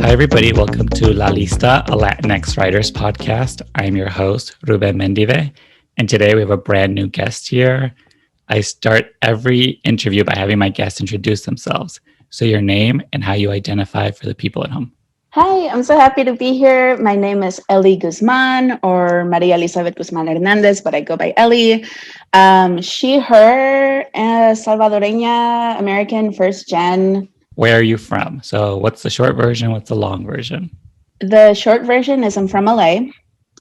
Hi, everybody. Welcome to La Lista, a LatinX writers podcast. I'm your host, Ruben Mendive, and today we have a brand new guest here. I start every interview by having my guests introduce themselves. So your name and how you identify for the people at home. Hi, I'm so happy to be here. My name is Ellie Guzman or Maria Elizabeth Guzman Hernandez, but I go by Ellie. She, her, Salvadoreña, American, first gen. Where are you from? So what's the short version? What's the long version? The short version is I'm from LA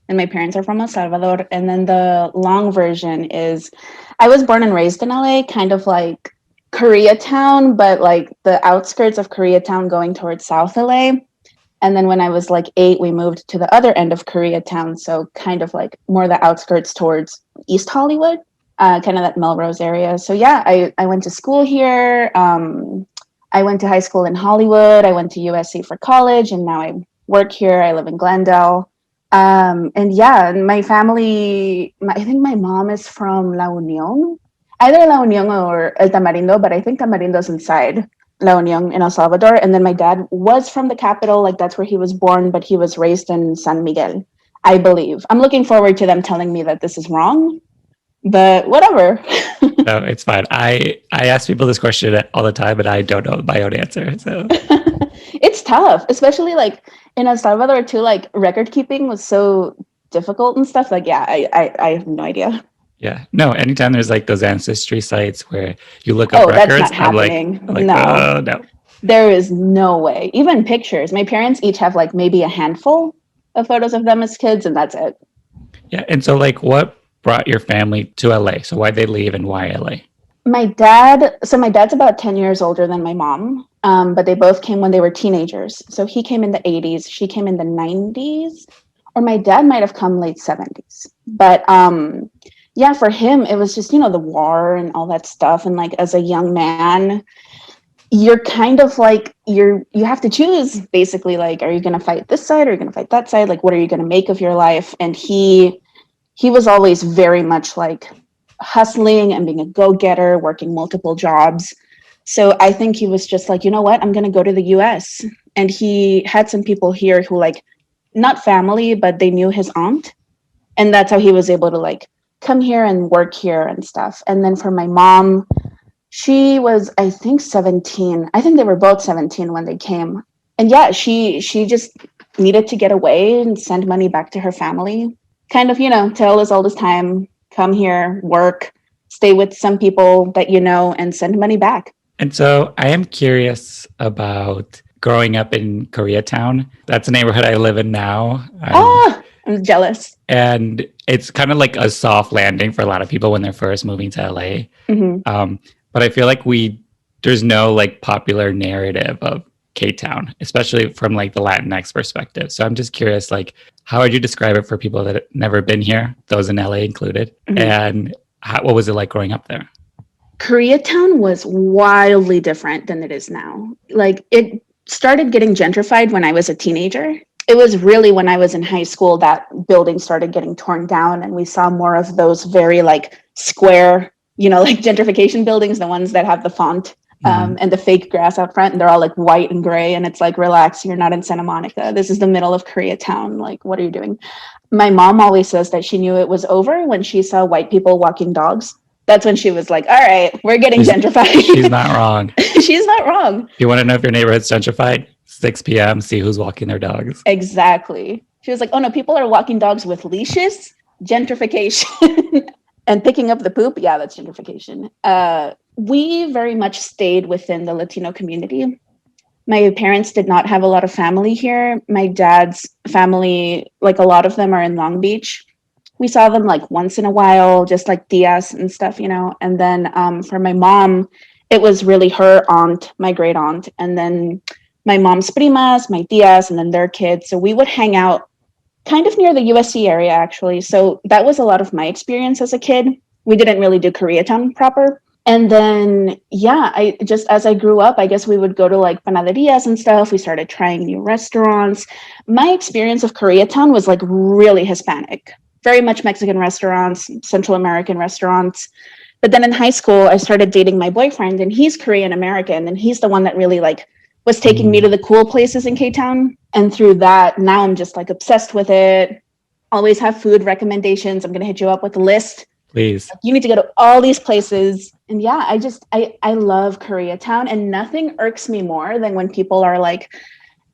and my parents are from El Salvador. And then the long version is I was born and raised in LA, kind of like Koreatown, but like the outskirts of Koreatown going towards South LA. And then when I was like 8, we moved to the other end of Koreatown. So kind of like more the outskirts towards East Hollywood, kind of that Melrose area. So yeah, I went to school here. I went to high school in Hollywood. I went to USC for college and now I work here. I live in Glendale. And yeah, my family, I think my mom is from La Union, either La Union or El Tamarindo, but I think Tamarindo's inside La Union in El Salvador. And then my dad was from the capital, like that's where he was born, but he was raised in San Miguel, I believe. I'm looking forward to them telling me that this is wrong, but whatever. No, it's fine. I ask people this question all the time, but I don't know my own answer. So it's tough, especially like in El Salvador too, like record keeping was so difficult and stuff. Like, yeah, I have no idea. yeah, no, anytime there's like those ancestry sites where you look up That's records, not happening. I'm like, No. oh, no. There is no way. Even pictures. My parents each have like maybe a handful of photos of them as kids, and that's it. Yeah, and so like what brought your family to LA? So why'd they leave and why LA? My dad's about 10 years older than my mom, but they both came when they were teenagers. So he came in the 80s, she came in the 90s, or my dad might have come late 70s. But yeah, for him, it was just, the war and all that stuff. And like as a young man, you're kind of like, you have to choose basically, like, are you going to fight this side or are you going to fight that side? Like, what are you going to make of your life? And he was always very much like hustling and being a go-getter, working multiple jobs. So I think he was just like, you know what, I'm going to go to the US. And he had some people here who like, not family, but they knew his aunt. And that's how he was able to like come here and work here and stuff. And then for my mom, she was, I think 17. I think they were both 17 when they came. And yeah, she just needed to get away and send money back to her family. Kind of, tell us all this time, come here, work, stay with some people that you know, and send money back. And so I am curious about growing up in Koreatown. That's a neighborhood I live in now. I'm jealous. And it's kind of like a soft landing for a lot of people when they're first moving to LA. Mm-hmm. But I feel like there's no like popular narrative of K-Town, especially from like the Latinx perspective. So I'm just curious, like, how would you describe it for people that have never been here, those in LA included? Mm-hmm. And what was it like growing up there? Koreatown was wildly different than it is now. Like, it started getting gentrified when I was a teenager. It was really when I was in high school that buildings started getting torn down and we saw more of those very like square, like gentrification buildings, the ones that have the font and the fake grass out front, and they're all like white and gray. And it's like, relax, you're not in Santa Monica. This is the middle of Koreatown. Like, what are you doing? My mom always says that she knew it was over when she saw white people walking dogs. That's when she was like, all right, we're getting gentrified. She's not wrong. She's not wrong. You want to know if your neighborhood's gentrified? 6 p.m., see who's walking their dogs. Exactly. She was like, oh no, people are walking dogs with leashes. Gentrification. And picking up the poop. Yeah, that's gentrification. We very much stayed within the Latino community. My parents did not have a lot of family here. My dad's family, like a lot of them are in Long Beach. We saw them like once in a while, just like tias and stuff, And then for my mom, it was really her aunt, my great aunt, and then my mom's primas, my tias, and then their kids. So we would hang out kind of near the USC area, actually. So that was a lot of my experience as a kid. We didn't really do Koreatown proper. And then, yeah, as I grew up, I guess we would go to like panaderias and stuff. We started trying new restaurants. My experience of Koreatown was like really Hispanic, very much Mexican restaurants, Central American restaurants. But then in high school, I started dating my boyfriend and he's Korean American. And he's the one that really like was taking me to the cool places in K-Town. And through that, now I'm just like obsessed with it. Always have food recommendations. I'm going to hit you up with a list. Please. You need to go to all these places. And yeah, I love Koreatown, and nothing irks me more than when people are like,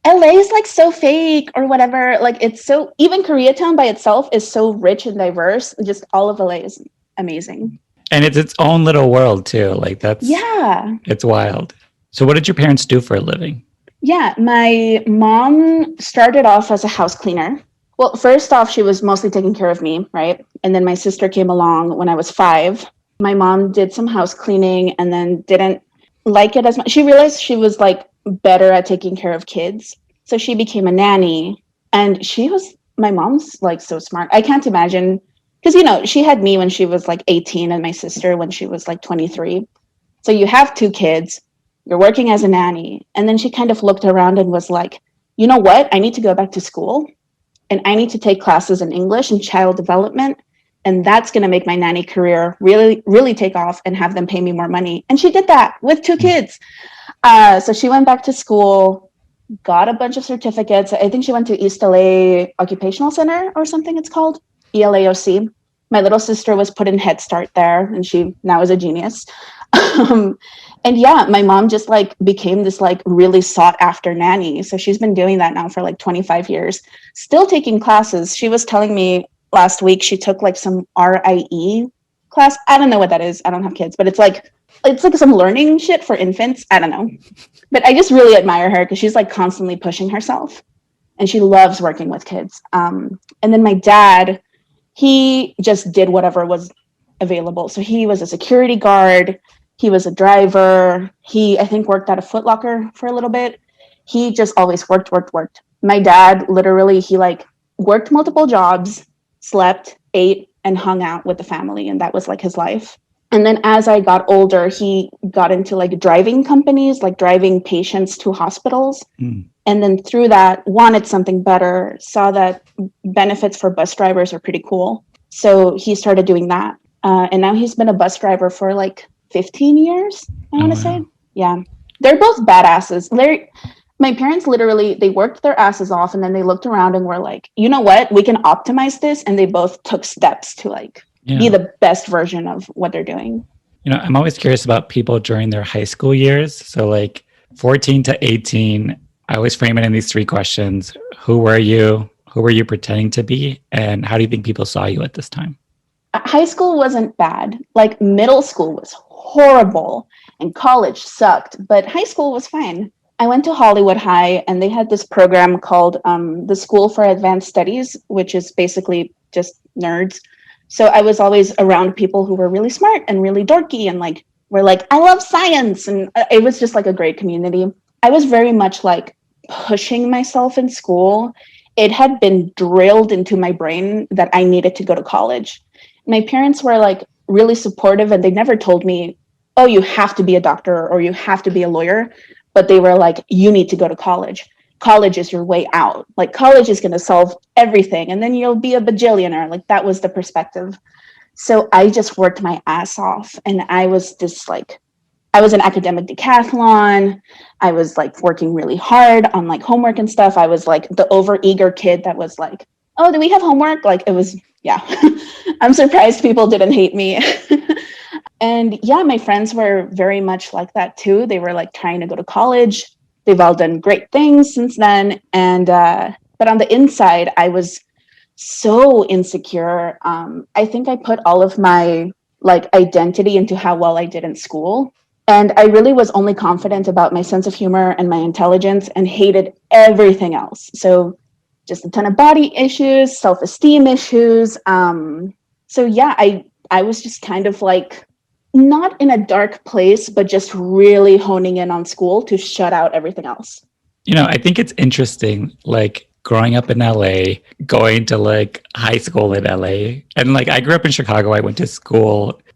LA is like so fake or whatever. Like it's so, even Koreatown by itself is so rich and diverse. Just all of LA is amazing. And it's its own little world too. Like that's, yeah, it's wild. So what did your parents do for a living? Yeah, my mom started off as a house cleaner. Well, first off, she was mostly taking care of me, right? And then my sister came along when I was 5. My mom did some house cleaning and then didn't like it as much. She realized she was like better at taking care of kids. So she became a nanny. And my mom's like so smart. I can't imagine, because, you know, she had me when she was like 18 and my sister when she was like 23. So you have 2 kids, you're working as a nanny. And then she kind of looked around and was like, you know what? I need to go back to school and I need to take classes in English and child development. And that's going to make my nanny career really, really take off and have them pay me more money. And she did that with 2 kids. So she went back to school, got a bunch of certificates. I think she went to East LA Occupational Center or something it's called, ELAOC. My little sister was put in Head Start there, and she now is a genius. And yeah, my mom just like became this like really sought after nanny. So she's been doing that now for like 25 years, still taking classes. She was telling me last week she took like some RIE class. I don't know what that is. I don't have kids, but it's like some learning shit for infants. I don't know. But I just really admire her because she's like constantly pushing herself and she loves working with kids. And then my dad, he just did whatever was available. So he was a security guard. He was a driver. He, I think, worked at a Foot Locker for a little bit. He just always worked. My dad, literally, he like worked multiple jobs, slept, ate, and hung out with the family. And that was like his life. And then as I got older, he got into like driving companies, like driving patients to hospitals. And then through that, wanted something better, saw that benefits for bus drivers are pretty cool. So he started doing that. And now he's been a bus driver for like 15 years, I want to say. Yeah. They're both badasses. My parents literally, they worked their asses off and then they looked around and were like, you know what? We can optimize this. And they both took steps to like be the best version of what they're doing. You know, I'm always curious about people during their high school years. So like 14 to 18, I always frame it in these 3 questions. Who were you? Who were you pretending to be? And how do you think people saw you at this time? High school wasn't bad. Like middle school was horrible and college sucked, but high school was fine. I went to Hollywood High and they had this program called the School for Advanced Studies, which is basically just nerds. So I was always around people who were really smart and really dorky and like were like, I love science. And it was just like a great community. I was very much like pushing myself in school. It had been drilled into my brain that I needed to go to college. My parents were like really supportive and they never told me, oh, you have to be a doctor or you have to be a lawyer. But they were like, you need to go to college. College is your way out. Like college is going to solve everything. And then you'll be a bajillionaire. Like that was the perspective. So I just worked my ass off. And I was just like, I was an academic decathlon. I was like working really hard on like homework and stuff. I was like the overeager kid that was like, oh, do we have homework? Like it was, yeah. I'm surprised people didn't hate me. And yeah, my friends were very much like that too. They were like trying to go to college. They've all done great things since then. And, but on the inside, I was so insecure. I think I put all of my like identity into how well I did in school. And I really was only confident about my sense of humor and my intelligence and hated everything else. So just a ton of body issues, self-esteem issues. So yeah, I was just kind of like, not in a dark place, but just really honing in on school to shut out everything else. You know, I think it's interesting, like growing up in LA, going to like high school in LA. And like I grew up in Chicago. I went to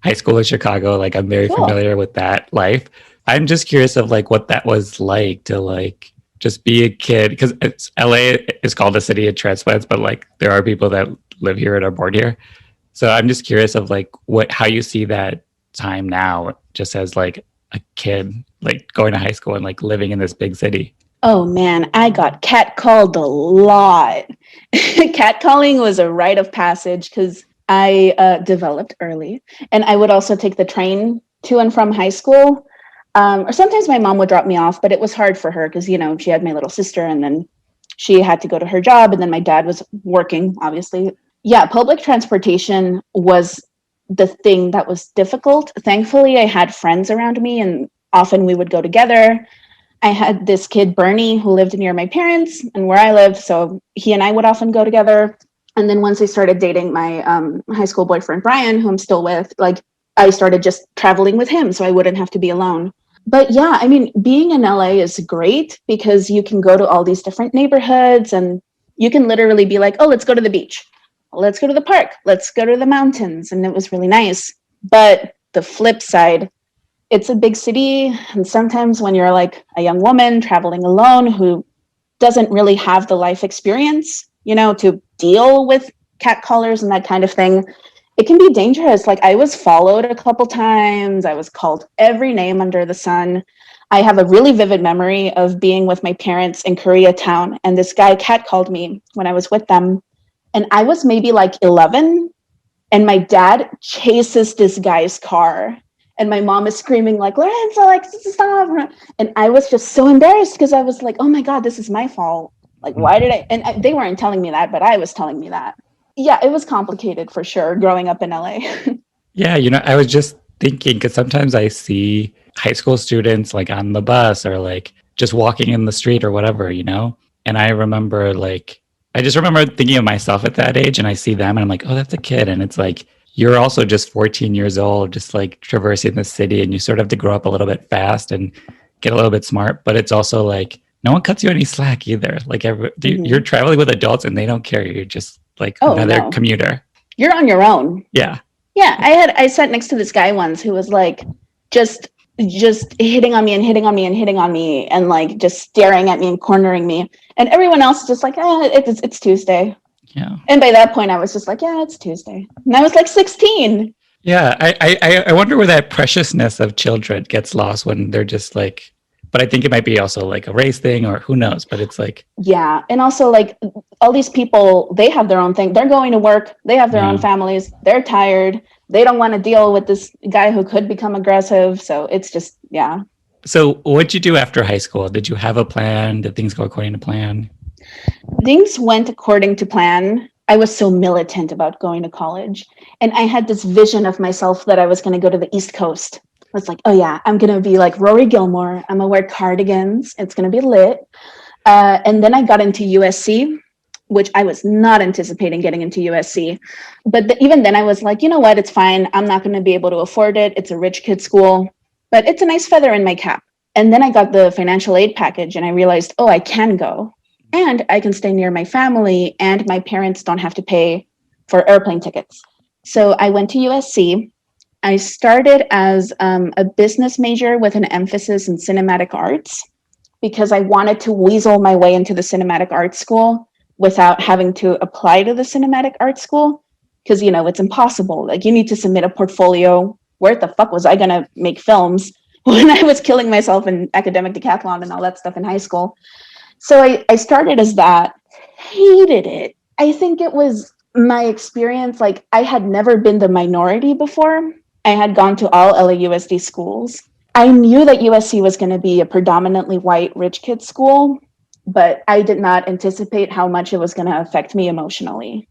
high school in Chicago. Like I'm very familiar with that life. I'm just curious of like what that was like to like just be a kid, because LA is called a city of transplants, but like there are people that live here and are born here. So I'm just curious of like how you see that time now, just as like a kid, like going to high school and like living in this big city? Oh man, I got catcalled a lot. Catcalling was a rite of passage because I developed early, and I would also take the train to and from high school. Or sometimes my mom would drop me off, but it was hard for her because, you know, she had my little sister and then she had to go to her job, and then my dad was working, obviously. Yeah, public transportation was the thing that was difficult. Thankfully, I had friends around me, and often we would go together. I had this kid, Bernie, who lived near my parents and where I lived. So he and I would often go together. And then once I started dating my high school boyfriend, Brian, who I'm still with, like I started just traveling with him so I wouldn't have to be alone. But yeah, I mean, being in LA is great because you can go to all these different neighborhoods and you can literally be like, oh, let's go to the beach. Let's go to the park. Let's go to the mountains. And it was really nice. But the flip side, it's a big city, and sometimes when you're like a young woman traveling alone who doesn't really have the life experience, you know, to deal with catcallers and that kind of thing, it can be dangerous. Like I was followed a couple times. I was called every name under the sun. I have a really vivid memory of being with my parents in Koreatown, and this guy catcalled me when I was with them. And I was maybe like 11, and my dad chases this guy's car. And my mom is screaming like, Lorenzo, like, stop. And I was just so embarrassed because I was like, oh my God, this is my fault. Like, why did I? And they weren't telling me that, but I was telling me that. Yeah, it was complicated for sure growing up in LA. Yeah, you know, I was just thinking because sometimes I see high school students like on the bus or like just walking in the street or whatever, you know? And I remember like, I just remember thinking of myself at that age and I see them and I'm like, oh, that's a kid. And it's like, you're also just 14 years old, just like traversing the city, and you sort of have to grow up a little bit fast and get a little bit smart. But it's also like no one cuts you any slack either. Like you're traveling with adults and they don't care. You're just like another commuter. You're on your own. Yeah. Yeah. I sat next to this guy once who was like just hitting on me and hitting on me and hitting on me and like just staring at me and cornering me. And everyone else just like, it's Tuesday. Yeah. And by that point, I was just like, yeah, it's Tuesday. And I was like 16. Yeah. I wonder where that preciousness of children gets lost when they're just like, but I think it might be also like a race thing or who knows, but it's like. Yeah. And also like all these people, they have their own thing. They're going to work. They have their own families. They're tired. They don't want to deal with this guy who could become aggressive. So it's just, yeah. So what'd you do after high school? Did you have a plan? Did things go according to plan? Things went according to plan. I was so militant about going to college. And I had this vision of myself that I was going to go to the East Coast. I was like, oh yeah, I'm going to be like Rory Gilmore. I'm going to wear cardigans. It's going to be lit. And then I got into USC, which I was not anticipating getting into USC. But even then I was like, you know what? It's fine. I'm not going to be able to afford it. It's a rich kid school, but it's a nice feather in my cap. And then I got the financial aid package and I realized, oh, I can go. And I can stay near my family and my parents don't have to pay for airplane tickets. So I went to USC. I started as a business major with an emphasis in cinematic arts because I wanted to weasel my way into the cinematic arts school without having to apply to the cinematic arts school because, you know, it's impossible. Like you need to submit a portfolio. Where the fuck was I going to make films when I was killing myself in academic decathlon and all that stuff in high school? So I started as that, hated it. I think it was my experience. Like I had never been the minority before. I had gone to all LAUSD schools. I knew that USC was going to be a predominantly white rich kid school, but I did not anticipate how much it was going to affect me emotionally.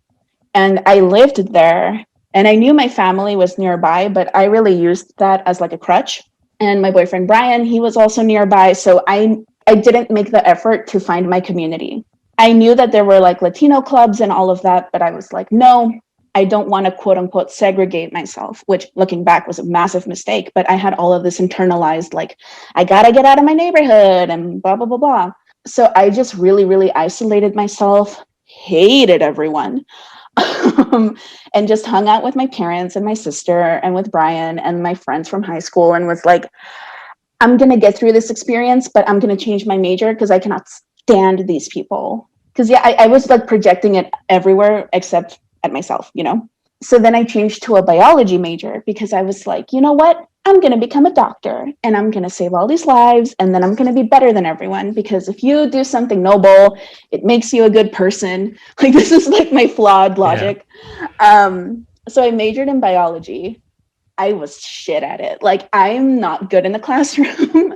And I lived there and I knew my family was nearby, but I really used that as like a crutch. And my boyfriend, Brian, he was also nearby. So I didn't make the effort to find my community. I knew that there were like Latino clubs and all of that, but I was like, no, I don't want to quote unquote segregate myself, which looking back was a massive mistake. But I had all of this internalized, like, I got to get out of my neighborhood and blah, blah, blah, blah. So I just really, really isolated myself, hated everyone, and just hung out with my parents and my sister and with Brian and my friends from high school and was like, I'm going to get through this experience, but I'm going to change my major because I cannot stand these people. Because yeah, I was like projecting it everywhere except at myself, you know? So then I changed to a biology major because I was like, you know what? I'm going to become a doctor and I'm going to save all these lives and then I'm going to be better than everyone, because if you do something noble, it makes you a good person. Like, this is like my flawed logic. So I majored in biology. I was shit at it. Like, I'm not good in the classroom,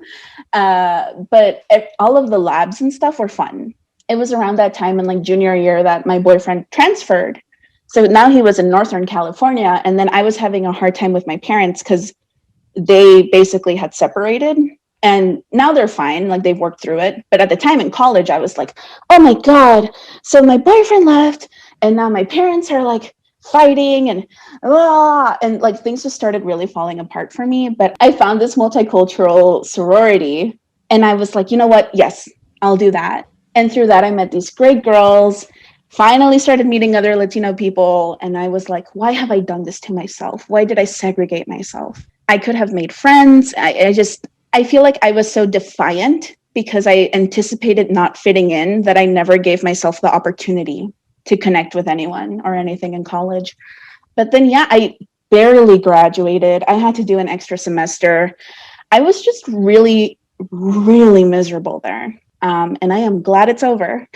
but all of the labs and stuff were fun. It was around that time in like junior year that my boyfriend transferred. So now he was in Northern California, and then I was having a hard time with my parents because they basically had separated, and now they're fine. Like, they've worked through it. But at the time in college, I was like, oh my God. So my boyfriend left and now my parents are like fighting and like things just started really falling apart for me. But I found this multicultural sorority and I was like, you know what? Yes, I'll do that. And through that, I met these great girls, finally started meeting other Latino people. And I was like, why have I done this to myself? Why did I segregate myself? I could have made friends. I feel like I was so defiant because I anticipated not fitting in that I never gave myself the opportunity to connect with anyone or anything in college. But then, yeah, I barely graduated. I had to do an extra semester. I was just really, really miserable there. And I am glad it's over.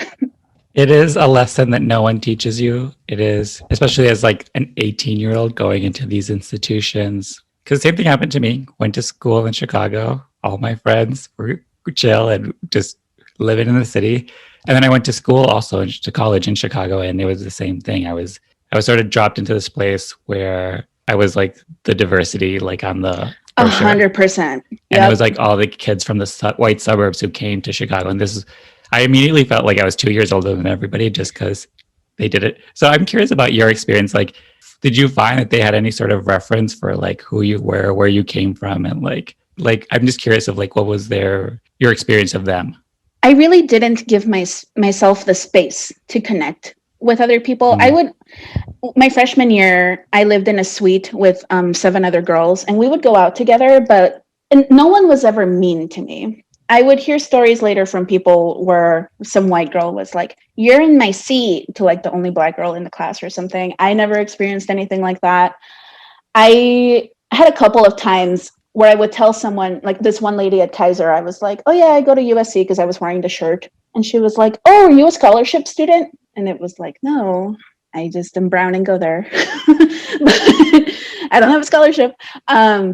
It is a lesson that no one teaches you. It is, especially as like an 18-year-old going into these institutions. Because the same thing happened to me. Went to school in Chicago. All my friends were chill and just living in the city. And then I went to school also to college in Chicago, and it was the same thing. I was sort of dropped into this place where I was like the diversity, like on the 100%. And it was like all the kids from the white suburbs who came to Chicago. And I immediately felt like I was 2 years older than everybody just because they did it. So I'm curious about your experience. Like, did you find that they had any sort of reference for like who you were, where you came from? And like, I'm just curious of like, what was your experience of them? I really didn't give myself the space to connect with other people. My freshman year, I lived in a suite with 7 other girls, and we would go out together, but no one was ever mean to me. I would hear stories later from people where some white girl was like, you're in my seat, to like the only Black girl in the class or something. I never experienced anything like that. I had a couple of times where I would tell someone, like this one lady at Kaiser, I was like, oh yeah, I go to USC because I was wearing the shirt. And she was like, oh, are you a scholarship student? And it was like, no, I just am brown and go there. I don't have a scholarship.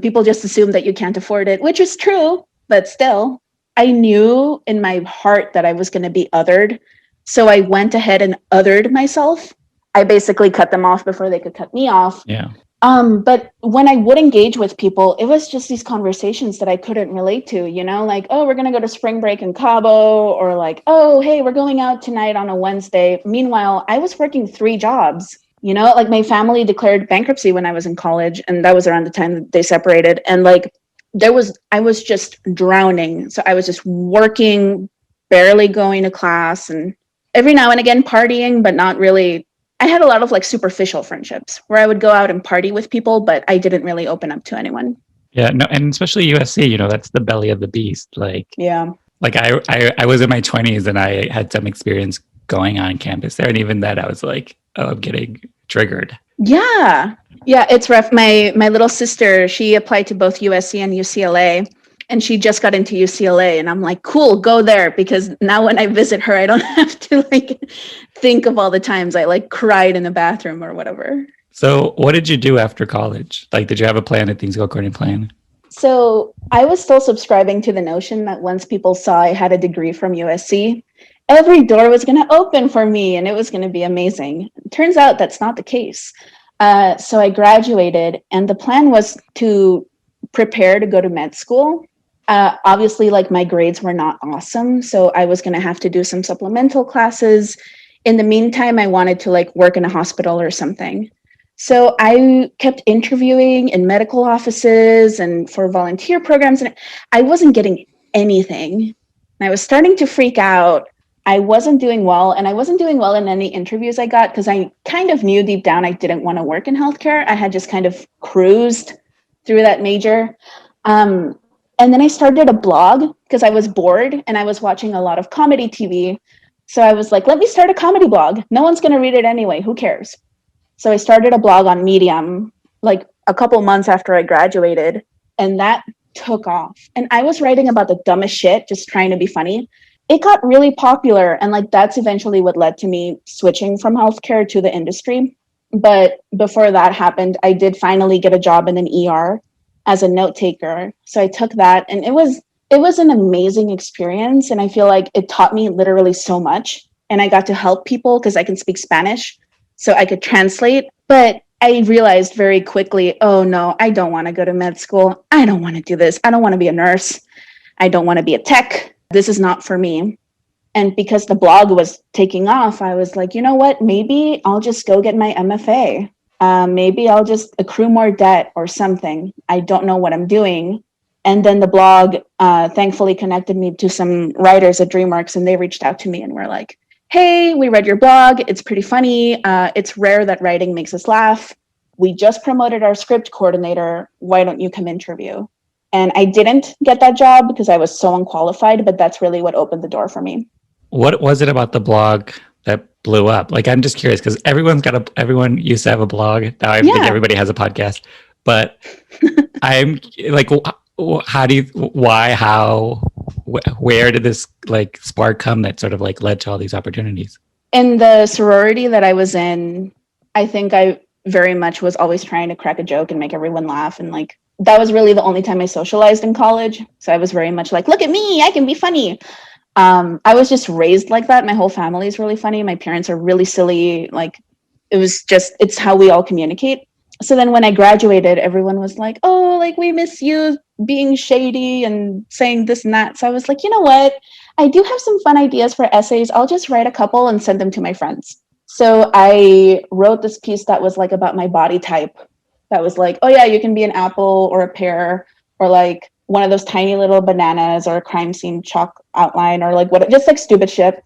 People just assume that you can't afford it, which is true, but still, I knew in my heart that I was going to be othered. So I went ahead and othered myself. I basically cut them off before they could cut me off. Yeah. But when I would engage with people, it was just these conversations that I couldn't relate to, you know, like, oh, we're going to go to spring break in Cabo, or like, oh, hey, we're going out tonight on a Wednesday. Meanwhile, I was working 3 jobs, you know, like my family declared bankruptcy when I was in college, and that was around the time that they separated. And like, I was just drowning. So I was just working, barely going to class, and every now and again partying, but not really. I had a lot of like superficial friendships where I would go out and party with people, but I didn't really open up to anyone. Yeah, no, and especially USC, you know, that's the belly of the beast. Like, yeah, like I was in my 20s and I had some experience going on campus there, and even that I was like, oh, I'm getting triggered. Yeah, it's rough. My little sister, she applied to both USC and UCLA, and she just got into UCLA, and I'm like, cool, go there, because now when I visit her, I don't have to like think of all the times I like cried in the bathroom or whatever. So what did you do after college? Like, did you have a plan? Did things go according to plan? So I was still subscribing to the notion that once people saw I had a degree from USC, every door was going to open for me and it was going to be amazing. It turns out that's not the case. So I graduated, and the plan was to prepare to go to med school. Obviously, like my grades were not awesome, so I was going to have to do some supplemental classes. In the meantime, I wanted to like work in a hospital or something. So I kept interviewing in medical offices and for volunteer programs, and I wasn't getting anything. And I was starting to freak out. I wasn't doing well, and I wasn't doing well in any interviews I got because I kind of knew deep down I didn't want to work in healthcare. I had just kind of cruised through that major. And then I started a blog because I was bored and I was watching a lot of comedy TV. So I was like, let me start a comedy blog. No one's going to read it anyway. Who cares? So I started a blog on Medium like a couple months after I graduated. And that took off. And I was writing about the dumbest shit, just trying to be funny. It got really popular. And like, that's eventually what led to me switching from healthcare to the industry. But before that happened, I did finally get a job in an ER as a note taker. So I took that, and it was an amazing experience. And I feel like it taught me literally so much. And I got to help people because I can speak Spanish, so I could translate. But I realized very quickly, oh no, I don't want to go to med school. I don't want to do this. I don't want to be a nurse. I don't want to be a tech. This is not for me. And because the blog was taking off, I was like, you know what? Maybe I'll just go get my MFA. Maybe I'll just accrue more debt or something. I don't know what I'm doing. And then the blog thankfully connected me to some writers at DreamWorks, and they reached out to me and were like, hey, we read your blog. It's pretty funny. It's rare that writing makes us laugh. We just promoted our script coordinator. Why don't you come interview? And I didn't get that job because I was so unqualified, but that's really what opened the door for me. What was it about the blog that blew up? Like, I'm just curious because everyone used to have a blog. Now I think everybody has a podcast, but I'm like, how do you, why, how, where did this like spark come that sort of like led to all these opportunities? In the sorority that I was in, I think I very much was always trying to crack a joke and make everyone laugh. And like, that was really the only time I socialized in college. So I was very much like, look at me, I can be funny. I was just raised like that. My whole family is really funny. My parents are really silly. Like, it's how we all communicate. So then when I graduated, everyone was like, oh, like, we miss you being shady and saying this and that. So I was like, you know what? I do have some fun ideas for essays. I'll just write a couple and send them to my friends. So I wrote this piece that was like about my body type. That was like, oh yeah, you can be an apple or a pear, or like one of those tiny little bananas, or a crime scene chalk outline, or like what, just like stupid shit.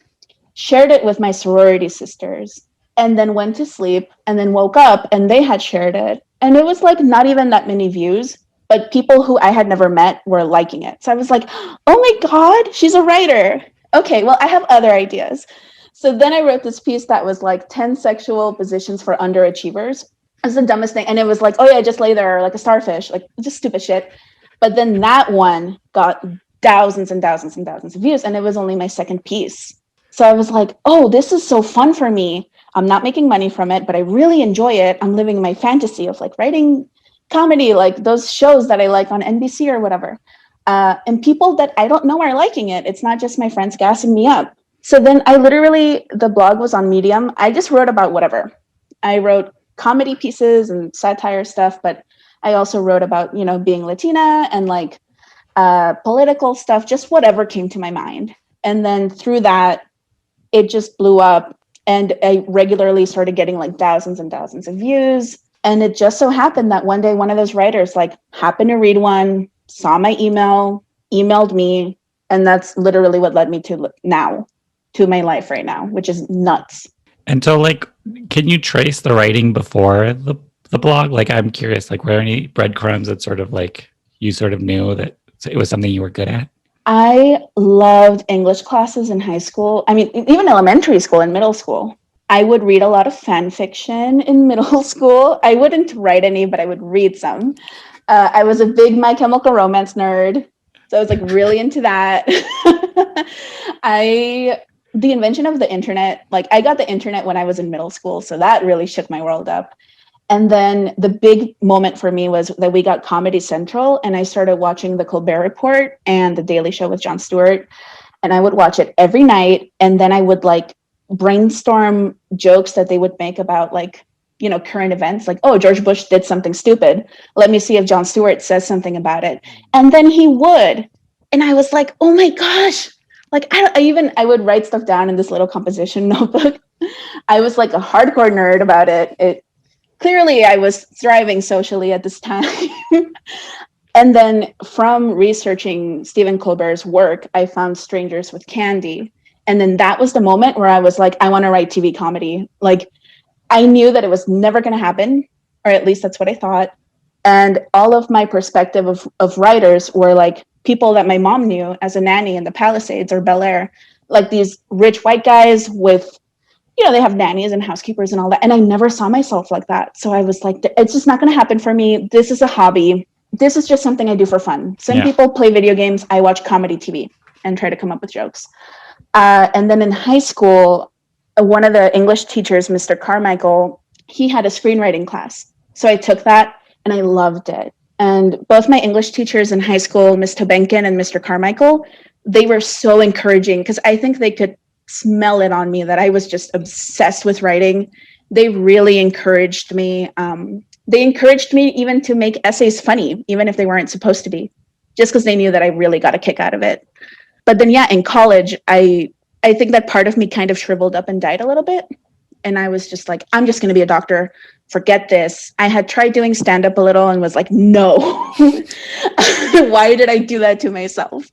Shared it with my sorority sisters, and then went to sleep, and then woke up and they had shared it. And it was like not even that many views, but people who I had never met were liking it. So I was like, oh my God, she's a writer. Okay, well, I have other ideas. So then I wrote this piece that was like 10 sexual positions for underachievers. It's the dumbest thing. And it was like, oh yeah, just lay there like a starfish, like just stupid shit. But then that one got thousands and thousands and thousands of views, and it was only my second piece. So I was like, oh, this is so fun for me. I'm not making money from it, but I really enjoy it. I'm living my fantasy of like writing comedy, like those shows that I like on NBC or whatever. And people that I don't know are liking it. It's not just my friends gassing me up. So then the blog was on Medium. I just wrote about whatever. I wrote comedy pieces and satire stuff, but I also wrote about, being Latina and like political stuff, just whatever came to my mind. And then through that, it just blew up, and I regularly started getting like thousands and thousands of views. And it just so happened that one day, one of those writers like happened to read one, saw my email, emailed me. And that's literally what led me to my life right now, which is nuts. And so like, can you trace the writing before the blog? Like, I'm curious, like, were there any breadcrumbs that sort of like, you sort of knew that it was something you were good at? I loved English classes in high school. I mean, even elementary school and middle school. I would read a lot of fan fiction in middle school. I wouldn't write any, but I would read some. I was a big My Chemical Romance nerd, so I was like really into that. The invention of the internet, like I got the internet when I was in middle school, so that really shook my world up. And then the big moment for me was that we got Comedy Central, and I started watching The Colbert Report and The Daily Show with Jon Stewart. And I would watch it every night. And then I would like brainstorm jokes that they would make about like, current events. Like, oh, George Bush did something stupid. Let me see if Jon Stewart says something about it. And then he would. And I was like, oh my gosh. Like, I would write stuff down in this little composition notebook. I was like a hardcore nerd about it. Clearly, I was thriving socially at this time. And then from researching Stephen Colbert's work, I found Strangers with Candy. And then that was the moment where I was like, I want to write TV comedy. Like, I knew that it was never going to happen, or at least that's what I thought. And all of my perspective of writers were like people that my mom knew as a nanny in the Palisades or Bel Air, like these rich white guys with, they have nannies and housekeepers and all that. And I never saw myself like that. So I was like, it's just not going to happen for me. This is a hobby. this is just something I do for fun. Some people play video games. I watch comedy TV and try to come up with jokes. And then in high school, one of the English teachers, Mr. Carmichael, he had a screenwriting class. So I took that and I loved it. And both my English teachers in high school, Ms. Tobenkin and Mr. Carmichael, they were so encouraging because I think they could smell it on me that I was just obsessed with writing. They really encouraged me. They encouraged me even to make essays funny, even if they weren't supposed to be, just because they knew that I really got a kick out of it. But then, in college, I think that part of me kind of shriveled up and died a little bit. And I was just like, I'm just going to be a doctor. Forget this. I had tried doing stand-up a little and was like, no, why did I do that to myself?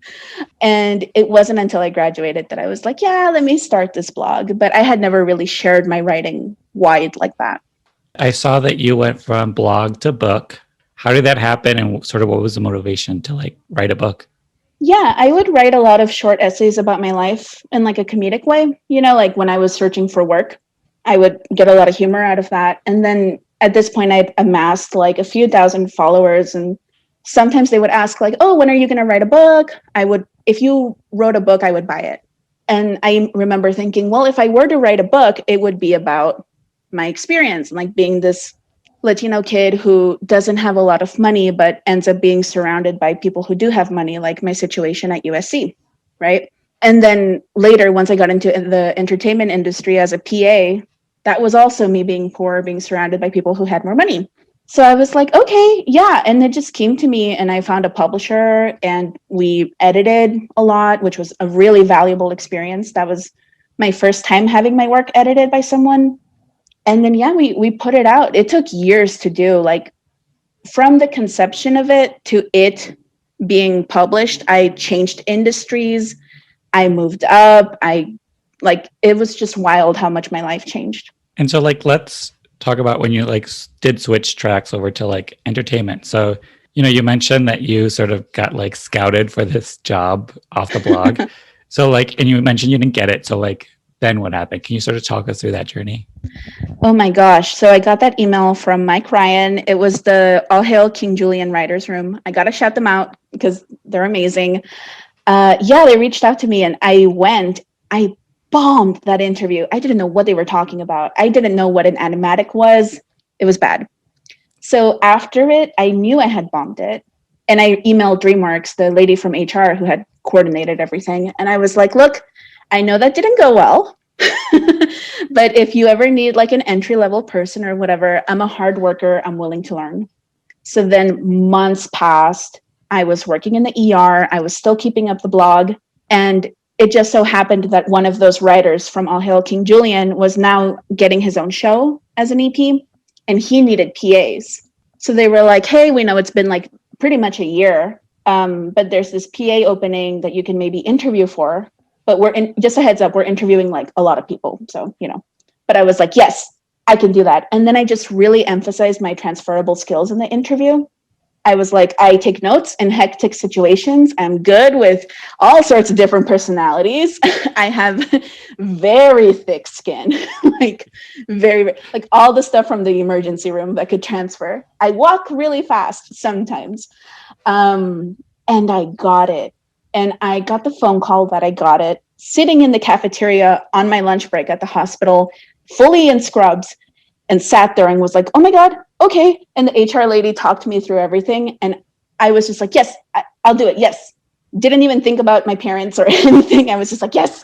And it wasn't until I graduated that I was like, yeah, let me start this blog. But I had never really shared my writing wide like that. I saw that you went from blog to book. How did that happen? And sort of what was the motivation to like write a book? Yeah, I would write a lot of short essays about my life in like a comedic way. You know, like when I was searching for work, I would get a lot of humor out of that. And then at this point, I'd amassed like a few thousand followers. And sometimes they would ask like, oh, when are you going to write a book? If you wrote a book, I would buy it. And I remember thinking, well, if I were to write a book, it would be about my experience, like being this Latino kid who doesn't have a lot of money, but ends up being surrounded by people who do have money, like my situation at USC, right? And then later, once I got into the entertainment industry as a PA, that was also me being poor, being surrounded by people who had more money. So I was like, okay, yeah. And it just came to me and I found a publisher and we edited a lot, which was a really valuable experience. That was my first time having my work edited by someone. And then, we put it out. It took years to do, like from the conception of it to it being published. I changed industries. I moved up. It was just wild how much my life changed. And so like, let's talk about when you like did switch tracks over to like entertainment. So, you mentioned that you sort of got like scouted for this job off the blog. So like, and you mentioned you didn't get it. So like, then what happened? Can you sort of talk us through that journey? Oh my gosh. So I got that email from Mike Ryan. It was the All Hail King Julian Writers Room. I got to shout them out because they're amazing. They reached out to me and I went. I bombed that interview. I didn't know what they were talking about. I didn't know what an animatic was. It was bad. So after it, I knew I had bombed it. And I emailed DreamWorks, the lady from HR who had coordinated everything. And I was like, look, I know that didn't go well, but if you ever need like an entry-level person or whatever, I'm a hard worker. I'm willing to learn. So then months passed. I was working in the ER. I was still keeping up the blog. And it just so happened that one of those writers from All Hail King Julian was now getting his own show as an EP, and he needed PAs. So they were like, hey, we know it's been like pretty much a year, but there's this PA opening that you can maybe interview for. But just a heads up, we're interviewing like a lot of people. So, but I was like, yes, I can do that. And then I just really emphasized my transferable skills in the interview. I was like, I take notes in hectic situations. I'm good with all sorts of different personalities. I have very thick skin, like all the stuff from the emergency room that could transfer. I walk really fast sometimes. And I got it. And I got the phone call that I got it sitting in the cafeteria on my lunch break at the hospital, fully in scrubs, and sat there and was like, oh my God, okay. And the HR lady talked me through everything. And I was just like, yes, I'll do it. Yes. Didn't even think about my parents or anything. I was just like, yes.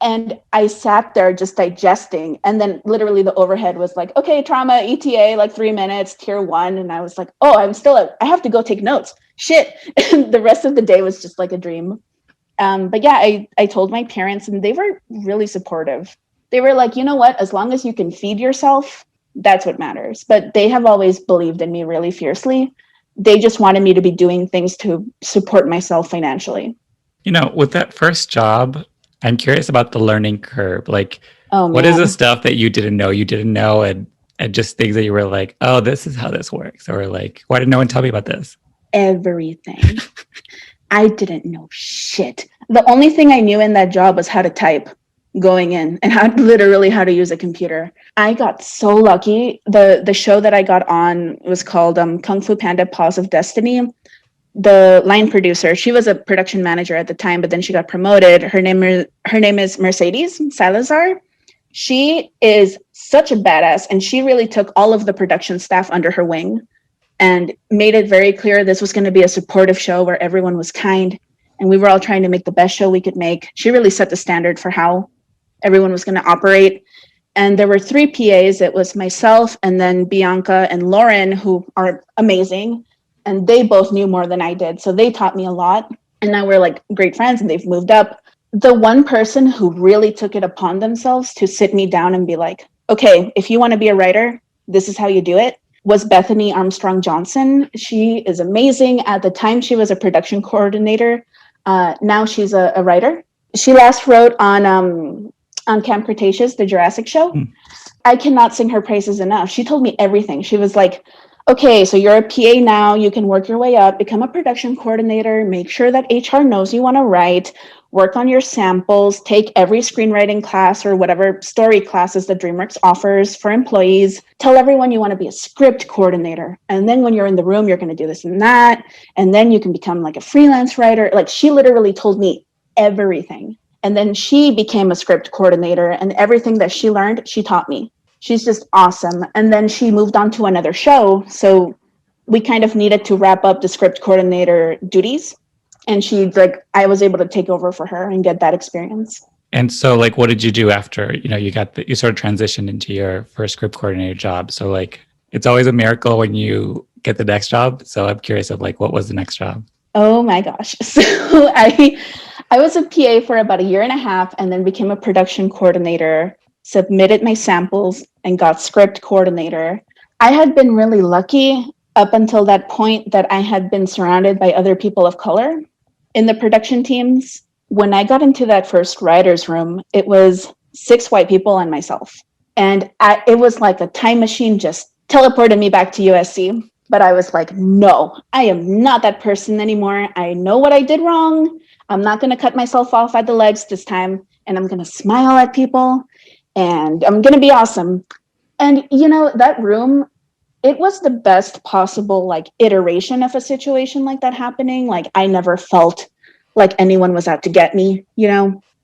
And I sat there just digesting. And then literally the overhead was like, okay, trauma, ETA, like 3 minutes, tier 1. And I was like, oh, I have to go take notes. Shit. And the rest of the day was just like a dream. But yeah, I told my parents and they were really supportive. They were like, you know what, as long as you can feed yourself, that's what matters. But they have always believed in me really fiercely. They just wanted me to be doing things to support myself financially. With that first job, I'm curious about the learning curve. Like, what is the stuff that you didn't know and just things that you were like, oh, this is how this works? Or like, why did no one tell me about this? Everything. I didn't know shit. The only thing I knew in that job was how to type. going in and how to use a computer. I got so lucky. The show that I got on was called Kung Fu Panda Paws of Destiny. The line producer, she was a production manager at the time, but then she got promoted. Her name is Mercedes Salazar. She is such a badass, and she really took all of the production staff under her wing and made it very clear this was going to be a supportive show where everyone was kind and we were all trying to make the best show we could make. She really set the standard for how everyone was going to operate. And there were 3 PAs. It was myself and then Bianca and Lauren, who are amazing. And they both knew more than I did. So they taught me a lot. And now we're like great friends and they've moved up. The one person who really took it upon themselves to sit me down and be like, okay, if you want to be a writer, this is how you do it, was Bethany Armstrong Johnson. She is amazing. At the time, she was a production coordinator. Now she's a writer. She last wrote on Camp Cretaceous, the Jurassic Show. I cannot sing her praises enough. She told me everything. She was like, okay, so you're a PA now, you can work your way up, become a production coordinator, make sure that HR knows you want to write, work on your samples, take every screenwriting class or whatever story classes that DreamWorks offers for employees, tell everyone you want to be a script coordinator. And then when you're in the room, you're going to do this and that. And then you can become like a freelance writer. Like she literally told me everything. And then she became a script coordinator and everything that she learned, she taught me. She's just awesome. And then she moved on to another show. So we kind of needed to wrap up the script coordinator duties. And I was able to take over for her and get that experience. And so like, what did you do after, you sort of transitioned into your first script coordinator job? So like, it's always a miracle when you get the next job. So I'm curious of like, what was the next job? Oh my gosh. So I was a PA for about 1.5 years and then became a production coordinator, submitted my samples and got script coordinator. I had been really lucky up until that point that I had been surrounded by other people of color in the production teams. When I got into that first writer's room, it was 6 white people and myself. And it was like a time machine just teleported me back to USC. But I was like, no, I am not that person anymore. I know what I did wrong. I'm not going to cut myself off at the legs this time. And I'm going to smile at people. And I'm going to be awesome. And, that room, it was the best possible like iteration of a situation like that happening. Like I never felt like anyone was out to get me,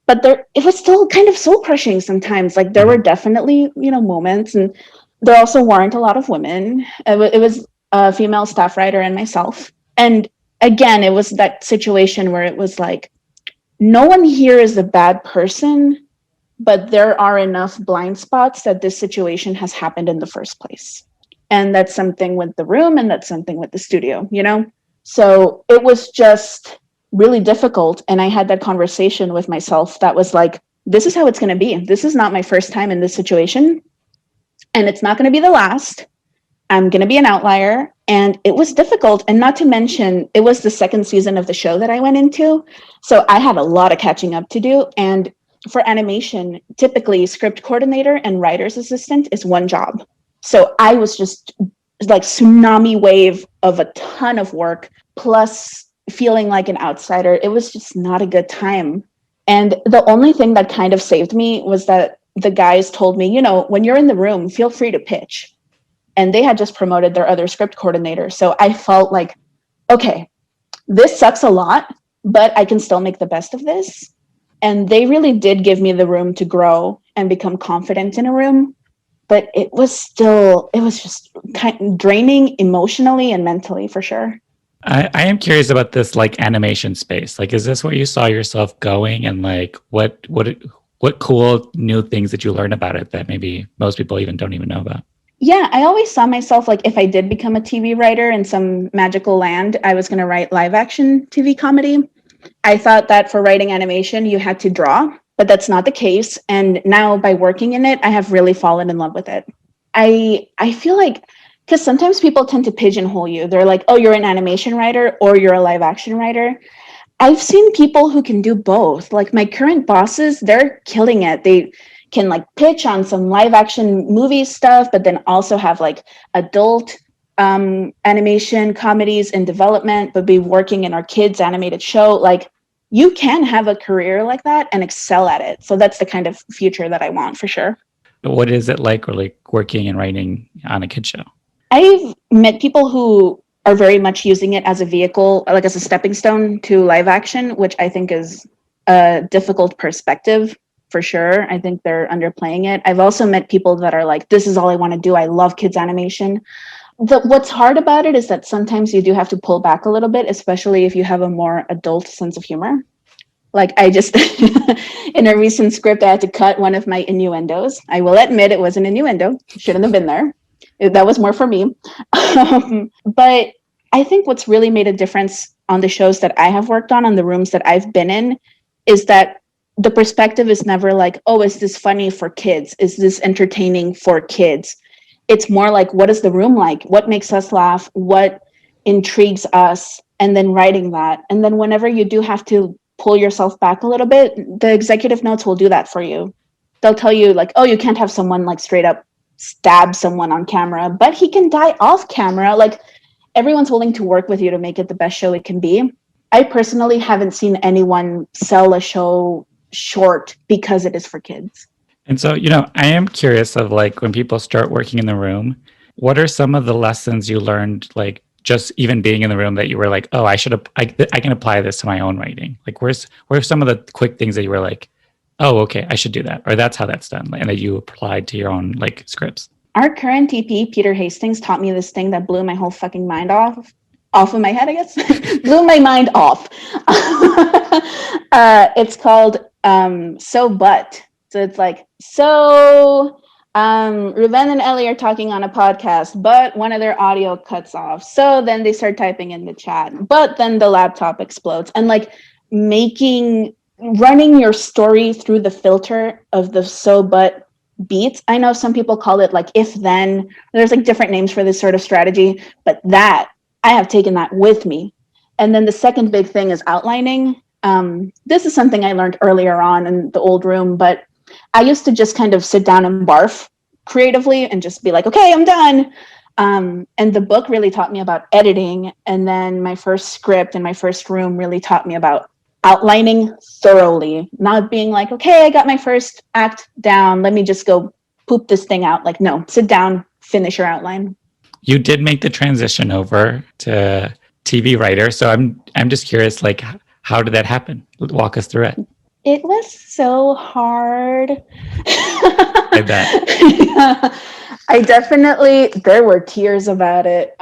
but it was still kind of soul crushing sometimes. Like there were definitely, moments, and there also weren't a lot of women. It was a female staff writer and myself. And again, it was that situation where it was like, no one here is a bad person, but there are enough blind spots that this situation has happened in the first place. And that's something with the room and that's something with the studio, So it was just really difficult. And I had that conversation with myself that was like, this is how it's going to be. This is not my first time in this situation. And it's not going to be the last. I'm going to be an outlier. And it was difficult. And not to mention, it was the 2nd season of the show that I went into. So I had a lot of catching up to do. And for animation, typically script coordinator and writer's assistant is one job. So I was just like tsunami wave of a ton of work, plus feeling like an outsider. It was just not a good time. And the only thing that kind of saved me was that the guys told me, when you're in the room, feel free to pitch. And they had just promoted their other script coordinator. So I felt like, okay, this sucks a lot, but I can still make the best of this. And they really did give me the room to grow and become confident in a room. But it was just kind of draining emotionally and mentally for sure. I am curious about this like animation space. Like, is this where you saw yourself going, and like what cool new things that you learned about it that maybe most people don't even know about? Yeah, I always saw myself like if I did become a TV writer in some magical land, I was going to write live action TV comedy. I thought that for writing animation, you had to draw, but that's not the case. And now by working in it, I have really fallen in love with it. I feel like, because sometimes people tend to pigeonhole you. They're like, oh, you're an animation writer or you're a live action writer. I've seen people who can do both. Like my current bosses, they're killing it. They can like pitch on some live action movie stuff, but then also have like adult animation comedies in development, but be working in our kids animated show. Like you can have a career like that and excel at it. So that's the kind of future that I want for sure. What is it like working and writing on a kid show? I've met people who are very much using it as a vehicle, like as a stepping stone to live action, which I think is a difficult perspective for sure. I think they're underplaying it. I've also met people that are like, this is all I want to do. I love kids animation. What's hard about it is that sometimes you do have to pull back a little bit, especially if you have a more adult sense of humor. Like I just, in a recent script, I had to cut one of my innuendos. I will admit it was an innuendo. Shouldn't have been there. That was more for me. But I think what's really made a difference on the shows that I have worked on the rooms that I've been in, is that the perspective is never like, oh, is this funny for kids? Is this entertaining for kids? It's more like, what is the room like? What makes us laugh? What intrigues us? And then writing that. And then whenever you do have to pull yourself back a little bit, the executive notes will do that for you. They'll tell you like, oh, you can't have someone like straight up stab someone on camera, but he can die off camera. Like everyone's willing to work with you to make it the best show it can be. I personally haven't seen anyone sell a show short because it is for kids. And so, I am curious of like when people start working in the room, what are some of the lessons you learned, like just even being in the room that you were like, oh, I can apply this to my own writing. Like where are some of the quick things that you were like, oh, okay, I should do that. Or that's how that's done. And that you applied to your own like scripts. Our current TP, Peter Hastings, taught me this thing that blew my whole fucking mind off of my head, I guess. Blew my mind off. It's called So But. So it's like, Ruben and Ellie are talking on a podcast, but one of their audio cuts off. So then they start typing in the chat, but then the laptop explodes. And like running your story through the filter of the so but beats. I know some people call it like if then. There's like different names for this sort of strategy, but that I have taken that with me. And then the second big thing is outlining. This is something I learned earlier on in the old room, but I used to just kind of sit down and barf creatively and just be like, okay, I'm done. And the book really taught me about editing. And then my first script and my first room really taught me about outlining thoroughly, not being like, okay, I got my first act down. Let me just go poop this thing out. Like, no, sit down, finish your outline. You did make the transition over to TV writer. So I'm just curious, like, how did that happen? Walk us through it. It was so hard. I bet. There were tears about it.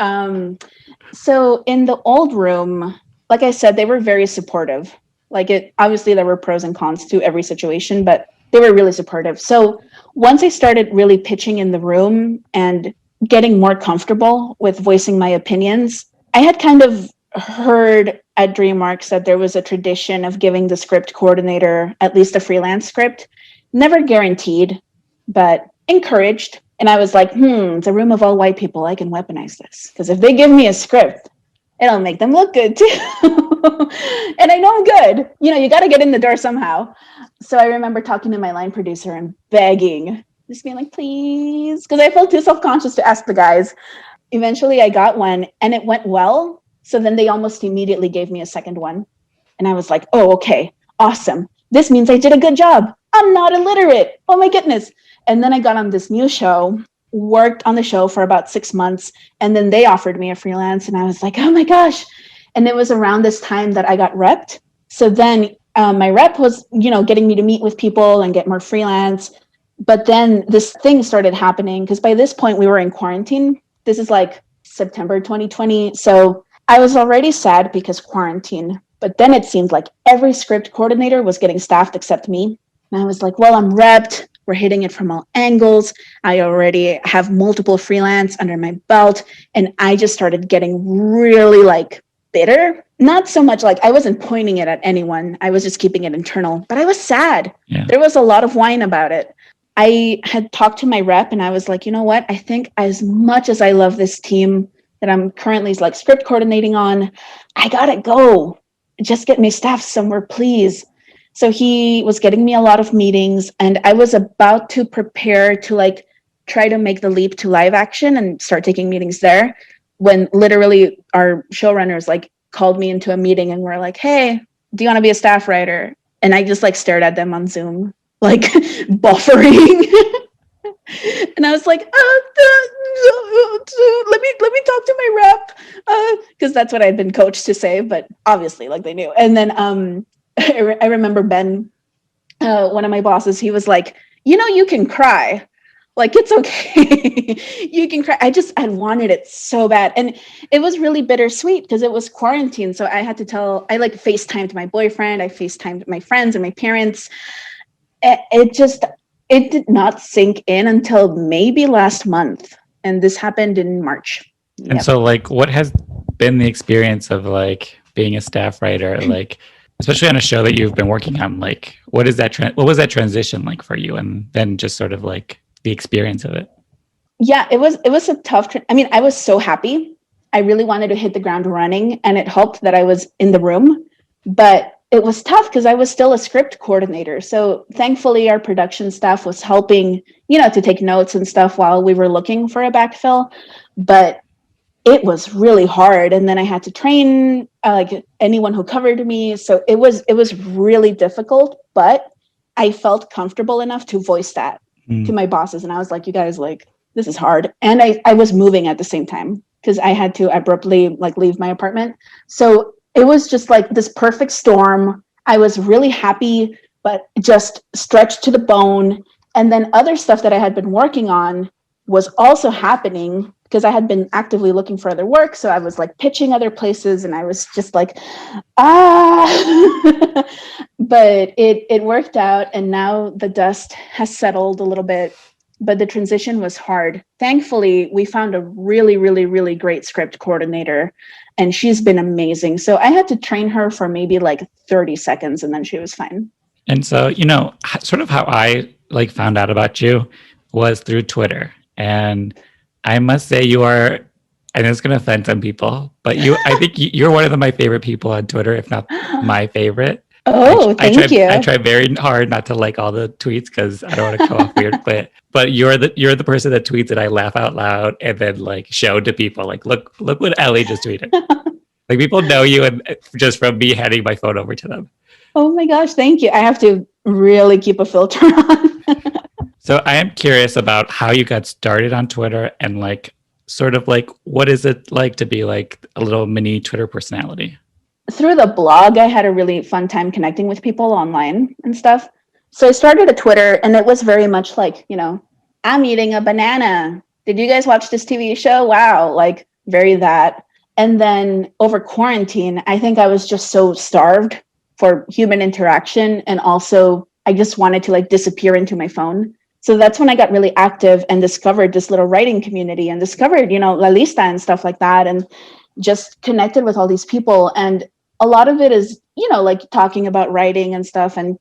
So in the old room, like I said, they were very supportive. Obviously there were pros and cons to every situation, but they were really supportive. So once I started really pitching in the room and getting more comfortable with voicing my opinions, I had kind of heard at DreamWorks that there was a tradition of giving the script coordinator at least a freelance script, never guaranteed, but encouraged. And I was like, it's a room of all white people. I can weaponize this. Because if they give me a script, it'll make them look good too. And I know I'm good. You got to get in the door somehow. So I remember talking to my line producer and begging, just being like, please, because I felt too self-conscious to ask the guys. Eventually I got one and it went well. So then they almost immediately gave me a second one. And I was like, oh, okay, awesome. This means I did a good job. I'm not illiterate. Oh my goodness. And then I got on this new show, worked on the show for about 6 months. And then they offered me a freelance and I was like, oh my gosh. And it was around this time that I got repped. So then my rep was, getting me to meet with people and get more freelance. But then this thing started happening because by this point we were in quarantine. This is like September 2020. So I was already sad because quarantine, but then it seemed like every script coordinator was getting staffed except me. And I was like, well, I'm repped. We're hitting it from all angles. I already have multiple freelance under my belt. And I just started getting really bitter. Not so much I wasn't pointing it at anyone. I was just keeping it internal, but I was sad. Yeah. There was a lot of whine about it. I had talked to my rep and I was like, you know what? I think as much as I love this team that I'm currently script coordinating on, I gotta go. Just get me staffed somewhere, please. So he was getting me a lot of meetings and I was about to prepare to try to make the leap to live action and start taking meetings there when literally our showrunners called me into a meeting and were like, hey, do you want to be a staff writer? And I just like stared at them on Zoom, like buffering. And I was like, let me talk to my rep, because that's what I'd been coached to say, but obviously like they knew. And then I remember Ben, one of my bosses, he was like, you can cry. Like, it's okay. You can cry. I wanted it so bad. And it was really bittersweet because it was quarantine. So I like FaceTimed my boyfriend. I FaceTimed my friends and my parents. It did not sink in until maybe last month. And this happened in March. And so like, what has been the experience of like being a staff writer, like, especially on a show that you've been working on? Like, what was that transition like for you? And then just sort of like the experience of it. Yeah, it was a tough, I was so happy. I really wanted to hit the ground running, and it helped that I was in the room, but it was tough because I was still a script coordinator. So thankfully our production staff was helping, to take notes and stuff while we were looking for a backfill, but it was really hard. And then I had to train like anyone who covered me. So it was really difficult, but I felt comfortable enough to voice that to my bosses. And I was like, you guys, like, this is hard. And I was moving at the same time because I had to abruptly like leave my apartment. So it was just like this perfect storm. I was really happy, but just stretched to the bone. And then other stuff that I had been working on was also happening because I had been actively looking for other work. So I was like pitching other places, and I was just like, but it worked out. And now the dust has settled a little bit, but the transition was hard. Thankfully, we found a really, really, really great script coordinator, and she's been amazing. So I had to train her for maybe like 30 seconds, and then she was fine. And so, sort of how I like found out about you was through Twitter. And I must say you are, and it's going to offend some people, but I think you're one of my favorite people on Twitter, if not my favorite. Oh, thank you. I try very hard not to like all the tweets because I don't want to come off weird, but you're the person that tweets and I laugh out loud and then like show to people like, look what Ellie just tweeted. Like, people know you and just from me handing my phone over to them. Oh my gosh, thank you. I have to really keep a filter on. So I am curious about how you got started on Twitter and like sort of like, what is it like to be like a little mini Twitter personality? Through the blog, I had a really fun time connecting with people online and stuff. So I started a Twitter, and it was very much like, I'm eating a banana. Did you guys watch this TV show? Wow. Like, very that. And then over quarantine, I think I was just so starved for human interaction. And also I just wanted to like disappear into my phone. So that's when I got really active and discovered this little writing community and discovered, La Lista and stuff like that, and just connected with all these people. And a lot of it is, like talking about writing and stuff and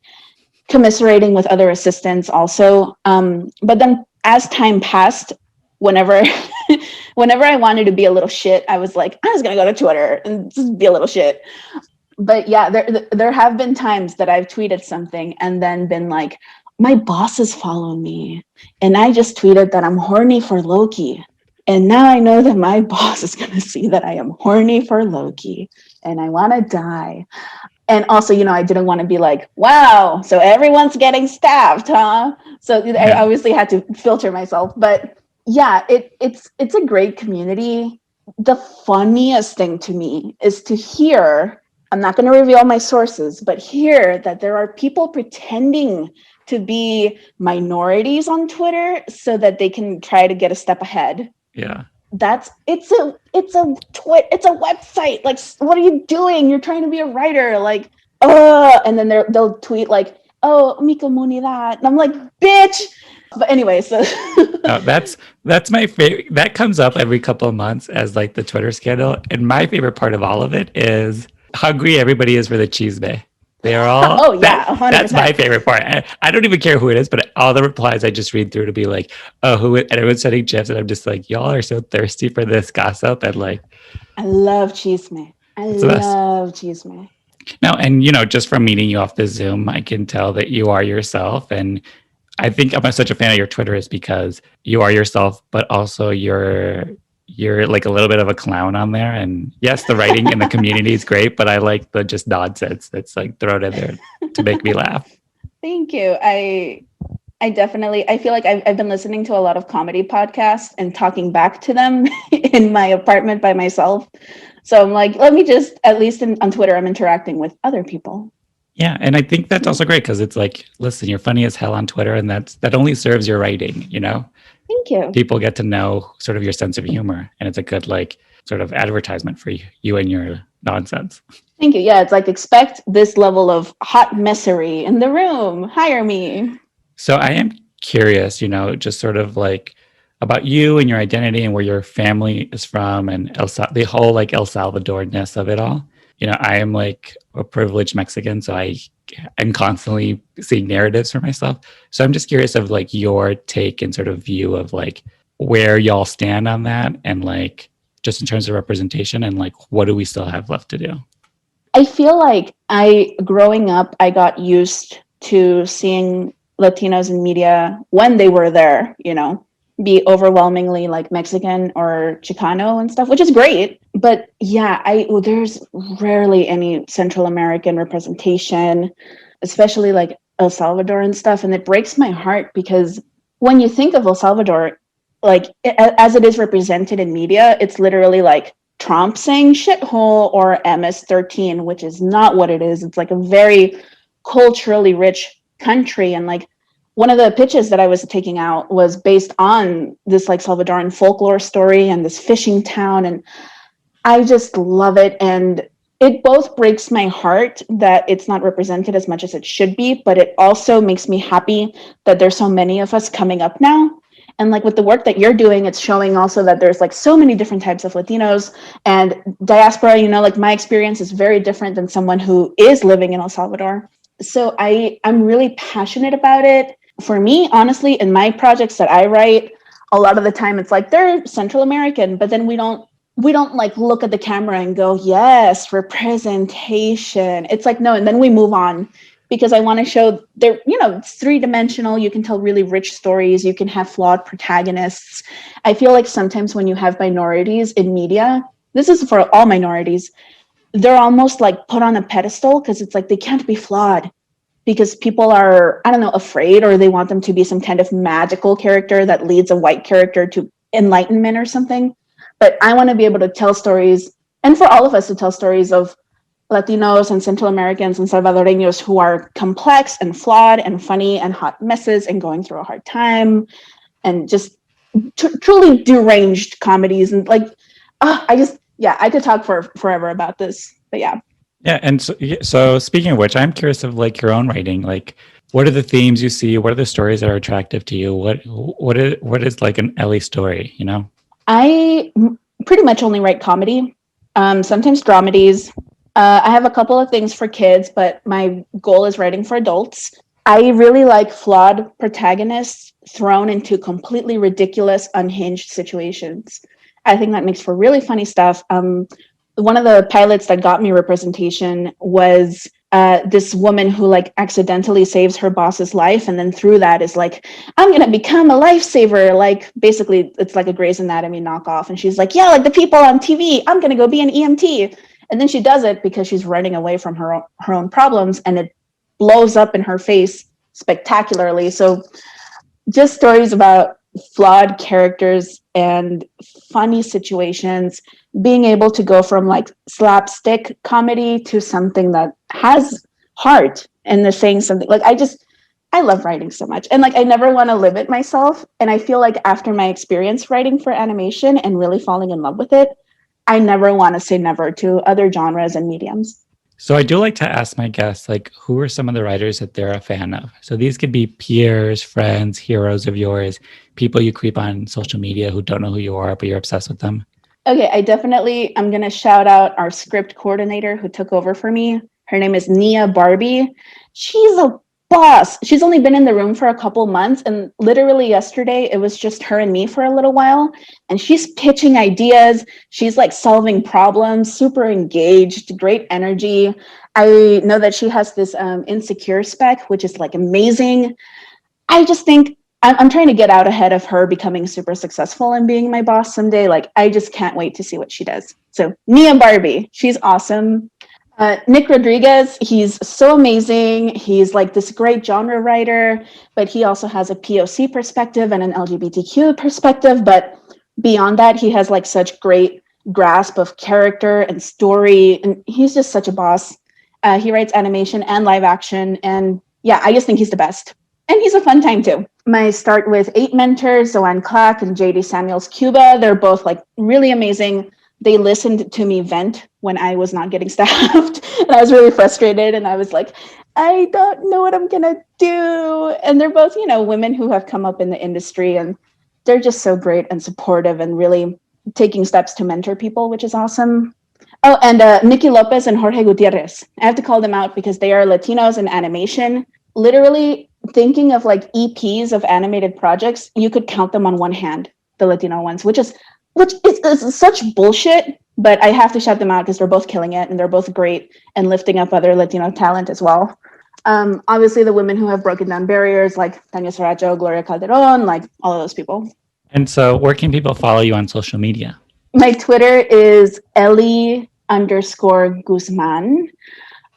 commiserating with other assistants also. But then as time passed, whenever I wanted to be a little shit, I was like, I'm just going to go to Twitter and just be a little shit. But yeah, there have been times that I've tweeted something and then been like, my bosses follow me, and I just tweeted that I'm horny for Loki. And now I know that my boss is going to see that I am horny for Loki and I want to die. And also, I didn't want to be like, wow, so everyone's getting stabbed, huh? So yeah. I obviously had to filter myself. But yeah, it's a great community. The funniest thing to me is to hear, I'm not going to reveal my sources, but hear that there are people pretending to be minorities on Twitter so that they can try to get a step ahead. Yeah. It's a website. Like, what are you doing? You're trying to be a writer. Like, and then they'll tweet like, oh, Miko Muni that. And I'm like, bitch. But anyway, so that's my favorite. That comes up every couple of months as like the Twitter scandal. And my favorite part of all of it is how hungry everybody is for the cheese bay. They're all, oh yeah, 100%. That's my favorite part. I don't even care who it is, but all the replies I just read through to be like, oh, who? And everyone's sending gifs, and I'm just like, y'all are so thirsty for this gossip. And like, I love chisme. I love chisme. No, and just from meeting you off the Zoom, I can tell that you are yourself. And I think I'm such a fan of your Twitter is because you are yourself, but also you're you're like a little bit of a clown on there. And yes, the writing in the community is great, but I like the just nonsense that's like thrown in there to make me laugh. Thank you. I definitely, I feel like I've been listening to a lot of comedy podcasts and talking back to them in my apartment by myself. So I'm like, let me just, at least on Twitter, I'm interacting with other people. Yeah, and I think that's also great because it's like, listen, you're funny as hell on Twitter, and that only serves your writing, you know? Thank you. People get to know sort of your sense of humor, and it's a good like sort of advertisement for you and your nonsense. Thank you. Yeah, it's like expect this level of hot messery in the room. Hire me. So I am curious, you know, just sort of like about you and your identity and where your family is from and the whole like El Salvador-ness of it all. You know, I am like a privileged Mexican, so I'm constantly seeing narratives for myself. So I'm just curious of like your take and sort of view of like where y'all stand on that and like just in terms of representation and like what do we still have left to do? I feel like growing up, I got used to seeing Latinos in media when they were there, you know, be overwhelmingly like Mexican or Chicano and stuff, which is great. But yeah, there's rarely any Central American representation, especially like El Salvador and stuff. And it breaks my heart because when you think of El Salvador, like as it is represented in media, it's literally like Trump saying shithole or MS-13, which is not what it is. It's like a very culturally rich country. And like one of the pitches that I was taking out was based on this like Salvadoran folklore story and this fishing town. And I just love it. And it both breaks my heart that it's not represented as much as it should be, but it also makes me happy that there's so many of us coming up now. And like with the work that you're doing, it's showing also that there's like so many different types of Latinos and diaspora, you know, like my experience is very different than someone who is living in El Salvador. So I'm really passionate about it. For me, honestly, in my projects that I write, a lot of the time it's like they're Central American, but then we don't like look at the camera and go, yes, representation. It's like, no, and then we move on because I want to show they're, you know, it's 3-dimensional. You can tell really rich stories. You can have flawed protagonists. I feel like sometimes when you have minorities in media, this is for all minorities, they're almost like put on a pedestal because it's like they can't be flawed because people are, I don't know, afraid or they want them to be some kind of magical character that leads a white character to enlightenment or something. But I want to be able to tell stories, and for all of us to tell stories of Latinos and Central Americans and Salvadoreños who are complex and flawed and funny and hot messes and going through a hard time and just truly deranged comedies. And like, I could talk for forever about this, but yeah. Yeah, and so speaking of which, I'm curious of like your own writing. Like, what are the themes you see? What are the stories that are attractive to you? What is like an Ellie story? You know, I pretty much only write comedy, sometimes dramedies. I have a couple of things for kids, but my goal is writing for adults. I really like flawed protagonists thrown into completely ridiculous, unhinged situations. I think that makes for really funny stuff. One of the pilots that got me representation was this woman who like accidentally saves her boss's life, and then through that is like, I'm gonna become a lifesaver. Like basically, it's like a Grey's Anatomy knockoff, and she's like, yeah, like the people on TV, I'm gonna go be an EMT, and then she does it because she's running away from her own problems, and it blows up in her face spectacularly. So, just stories about flawed characters and funny situations, being able to go from like slapstick comedy to something that has heart and they're saying something like I love writing so much. And like I never want to limit myself. And I feel like after my experience writing for animation and really falling in love with it, I never want to say never to other genres and mediums. so I do like to ask my guests, like, who are some of the writers that they're a fan of? So these could be peers, friends, heroes of yours, people you creep on social media who don't know who you are, but you're obsessed with them. Okay, I'm going to shout out our script coordinator who took over for me. Her name is Nia Barbie. She's a boss. She's only been in the room for a couple months, and literally yesterday it was just her and me for a little while, and she's pitching ideas. She's like solving problems, super engaged, great energy. I know that she has this Insecure spec, which is like amazing. I just think I'm trying to get out ahead of her becoming super successful and being my boss someday. Like, I just can't wait to see what she does. So Nia Barbie, she's awesome. Nick Rodriguez, he's so amazing. He's like this great genre writer, but he also has a POC perspective and an LGBTQ perspective. But beyond that, he has like such great grasp of character and story. And he's just such a boss. He writes animation and live action. And yeah, I just think he's the best. And he's a fun time too. My start with 8 mentors, Zoanne Clack and JD Samuels Cuba. They're both like really amazing. They listened to me vent when I was not getting staffed. And I was really frustrated. And I was like, I don't know what I'm going to do. And they're both, women who have come up in the industry. And they're just so great and supportive and really taking steps to mentor people, which is awesome. Oh, and Nikki Lopez and Jorge Gutierrez. I have to call them out because they are Latinos in animation. Literally thinking of like EPs of animated projects, you could count them on one hand, the Latino ones, which is such bullshit, but I have to shout them out because they're both killing it and they're both great and lifting up other Latino talent as well. Obviously, the women who have broken down barriers like Tania Saracho, Gloria Calderon, like all of those people. And so where can people follow you on social media? My Twitter is Ellie_Guzman.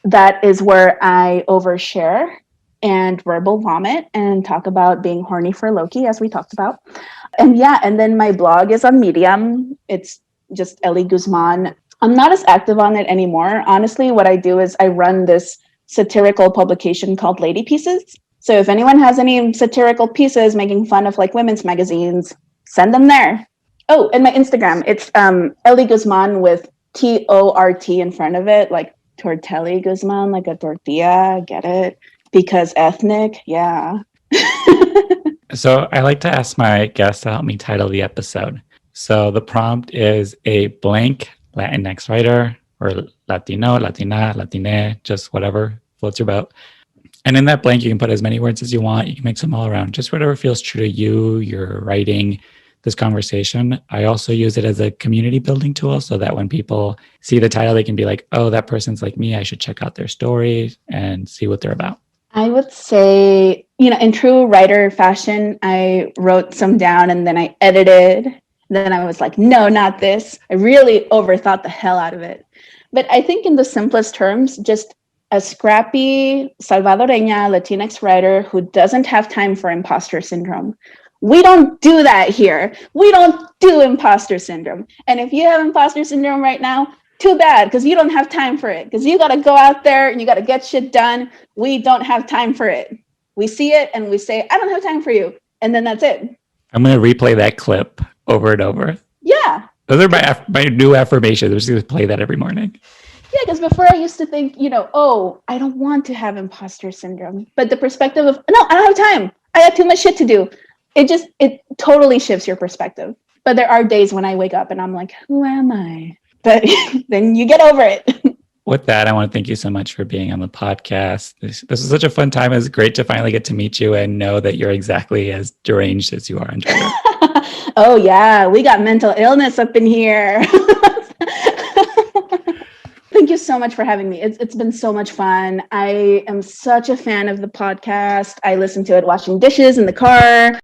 That is where I overshare and verbal vomit and talk about being horny for Loki, as we talked about. And yeah, and then my blog is on Medium. It's just Ellie Guzman. I'm not as active on it anymore. Honestly, what I do is I run this satirical publication called Lady Pieces. So if anyone has any satirical pieces making fun of like women's magazines, send them there. Oh, and my Instagram, it's Ellie Guzman with TORT in front of it, like Tortelli Guzman, like a tortilla, get it? Because ethnic, yeah. So I like to ask my guests to help me title the episode. So the prompt is a blank Latinx writer or Latino, Latina, Latine, just whatever floats your boat. And in that blank, you can put as many words as you want. You can mix them all around, just whatever feels true to you, your writing, this conversation. I also use it as a community building tool so that when people see the title, they can be like, oh, that person's like me. I should check out their story and see what they're about. I would say, in true writer fashion, I wrote some down and then I edited. Then I was like, no, not this. I really overthought the hell out of it. But I think in the simplest terms, just a scrappy Salvadoreña Latinx writer who doesn't have time for imposter syndrome. We don't do that here. We don't do imposter syndrome. And if you have imposter syndrome right now, too bad, because you don't have time for it. Because you got to go out there and you got to get shit done. We don't have time for it. We see it and we say, I don't have time for you. And then that's it. I'm going to replay that clip over and over. Yeah. Those are my new affirmations. I'm just going to play that every morning. Yeah, because before I used to think, oh, I don't want to have imposter syndrome. But the perspective of, no, I don't have time. I got too much shit to do. It totally shifts your perspective. But there are days when I wake up and I'm like, who am I? But then you get over it. With that, I want to thank you so much for being on the podcast. This was such a fun time. It was great to finally get to meet you and know that you're exactly as deranged as you are on Twitter. Oh, yeah. We got mental illness up in here. Thank you so much for having me. It's been so much fun. I am such a fan of the podcast. I listen to it washing dishes in the car.